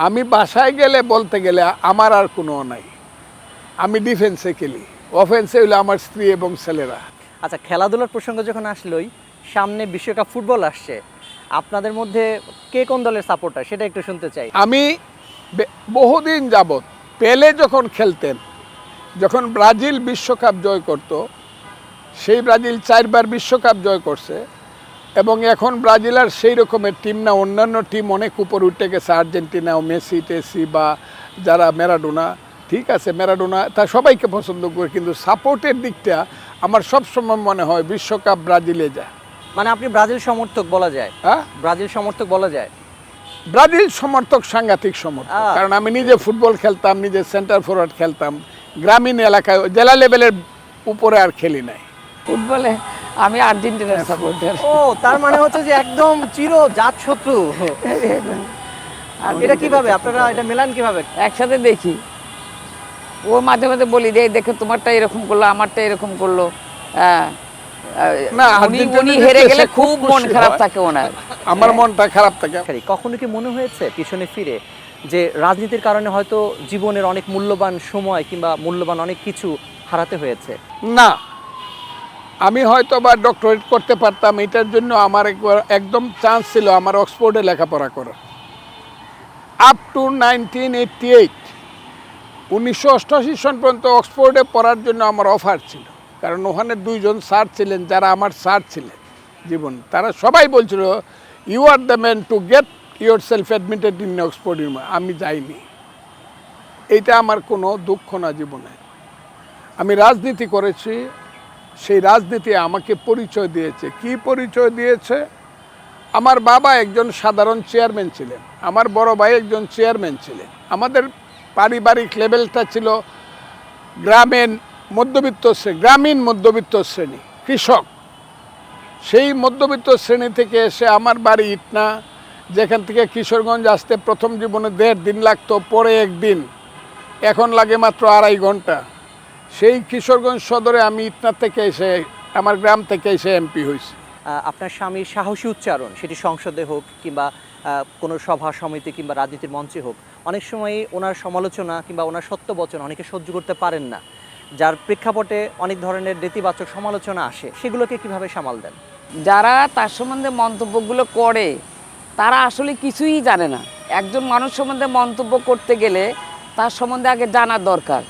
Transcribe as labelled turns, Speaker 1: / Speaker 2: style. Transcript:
Speaker 1: আমি বাসায় গেলে বলতে গেলে আমার আর কোনো নাই। আমি ডিফেন্সে খেলি, অফেন্সে হইলো আমার স্ত্রী এবং ছেলেরা।
Speaker 2: আচ্ছা, খেলাধুলার প্রসঙ্গ যখন আসলোই, সামনে বিশ্বকাপ ফুটবল আসছে, আপনাদের মধ্যে কে কোন দলের সাপোর্টার সেটা একটু শুনতে চাই।
Speaker 1: আমি বহুদিন যাবৎ পেলে যখন খেলতেন, যখন ব্রাজিল বিশ্বকাপ জয় করত, সেই ব্রাজিল 4 বার বিশ্বকাপ জয় করছে এবং এখন ব্রাজিল আর সেই রকমের টিম না, অন্যান্য টিম অনেক উপর উঠে গেছে, আর্জেন্টিনা, মেসি টেসি বা যারা ম্যারাডোনা, ঠিক আছে ম্যারাডোনা তা সবাইকে পছন্দ করে, কিন্তু সাপোর্টের দিকটা আমার সবসময় মনে হয় বিশ্বকাপ ব্রাজিলে যায়।
Speaker 2: মানে আপনি ব্রাজিল সমর্থক বলা যায়?
Speaker 1: হ্যাঁ,
Speaker 2: ব্রাজিল সমর্থক বলা যায়।
Speaker 1: ব্রাজিল সমর্থক, সাংঘাতিক সমর্থক। কারণ আমি নিজে ফুটবল খেলতাম, নিজে সেন্টার ফরওয়ার্ড খেলতাম, গ্রামীণ এলাকায়, জেলা লেভেলের উপরে আর খেলি নাই।
Speaker 3: ফুটবলে আমি আর্জেন্টিনার সাপোর্টার।
Speaker 2: ও, তার মানে হচ্ছে যে একদম চির জাত শত্রু। আর এটা কিভাবে আপনারা এটা মেলান কিভাবে?
Speaker 3: একসাথে দেখি, ও মাঝে মাঝে বলি যে দেখো তোমারটা এরকম করলো, আমারটা এরকম করলো। হ্যাঁ,
Speaker 1: না,
Speaker 3: উনি হেরে গেলে খুব মন খারাপ থাকে ওনার।
Speaker 1: আমার মনটা খারাপ থাকে।
Speaker 2: কখনো কি মনে হয়েছে পিছনে ফিরে যে রাজনীতির কারণে হয়তো জীবনের অনেক মূল্যবান সময় কিংবা মূল্যবান অনেক কিছু হারাতে হয়েছে?
Speaker 1: না, আমি হয়তো বা ডক্টরেট করতে পারতাম, এটার জন্য আমার একদম চান্স ছিল আমার অক্সফোর্ডে লেখাপড়া করার। আপ টু 1988, 1988 সন পর্যন্ত অক্সফোর্ডে পড়ার জন্য আমার অফার ছিল। কারণ ওখানে 2 জন স্যার ছিলেন যারা আমার স্যার ছিলেন জীবন, তারা সবাই বলছিল you are the man to get yourself admitted in Oxford. আমি যাইনি, এইটা আমার কোনো দুঃখ না জীবনে। আমি রাজনীতি করেছি, সেই রাজনীতি আমাকে পরিচয় দিয়েছে। কি পরিচয় দিয়েছে? আমার বাবা একজন সাধারণ চেয়ারম্যান ছিলেন, আমার বড় ভাই একজন চেয়ারম্যান ছিলেন। আমাদের পারিবারিক লেভেলটা ছিল গ্রামীণ মধ্যবিত্ত শ্রেণী, কৃষক। সেই মধ্যবিত্ত শ্রেণী থেকে এসে আমার বাড়ি ইটনা, যেখান থেকে কিশোরগঞ্জ আসতে প্রথম জীবনে 1.5 দিন লাগতো, পরে 1 দিন, এখন লাগে মাত্র 2.5 ঘন্টা। সেই কিশোরগঞ্জ সদরে আমি ইটনা থেকে এসে, আমার গ্রাম থেকে এসে এমপি হয়েছি।
Speaker 2: আপনার স্বামীর সাহসী উচ্চারণ, সেটি সংসদে হোক কিংবা কোনো সভা সমিতি কিংবা রাজনীতির মঞ্চে হোক, অনেক সময় ওনার সমালোচনা কিংবা ওনার সত্য বচন অনেকে সহ্য করতে পারেন না, যার প্রেক্ষাপটে অনেক ধরনের নেতিবাচক সমালোচনা আসে। সেগুলোকে কিভাবে সামাল দেন?
Speaker 3: যারা তার সম্বন্ধে মন্তব্যগুলো করে তারা আসলে কিছুই জানে না। একজন মানুষ সম্বন্ধে মন্তব্য করতে গেলে তার সম্বন্ধে আগে জানা দরকার।